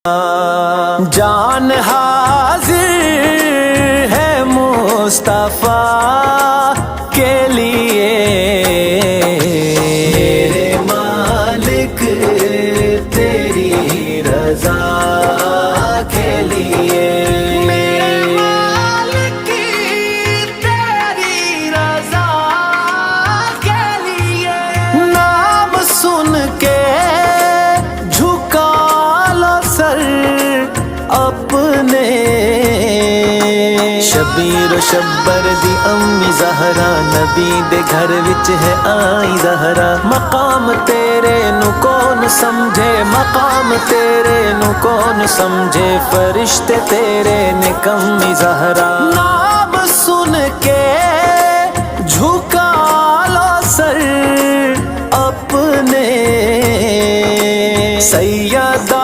जान हाजिर है मुस्तफा के लिए, मेरे मालिक तेरी रजा के लिए, मेरे मालिक तेरी रजा के लिए। नाम सुन के झुका लो सर अपने, शबीर शब्बर दी अम्मी ज़हरा, नबी दे घर विच है आई ज़हरा। मकाम तेरे नु कौन समझे, मकाम तेरे नु कौन समझे, फरिश्ते तेरे ने कम्मी ज़हरा। नाम सुन के झुका लो सर अपने, सैयदा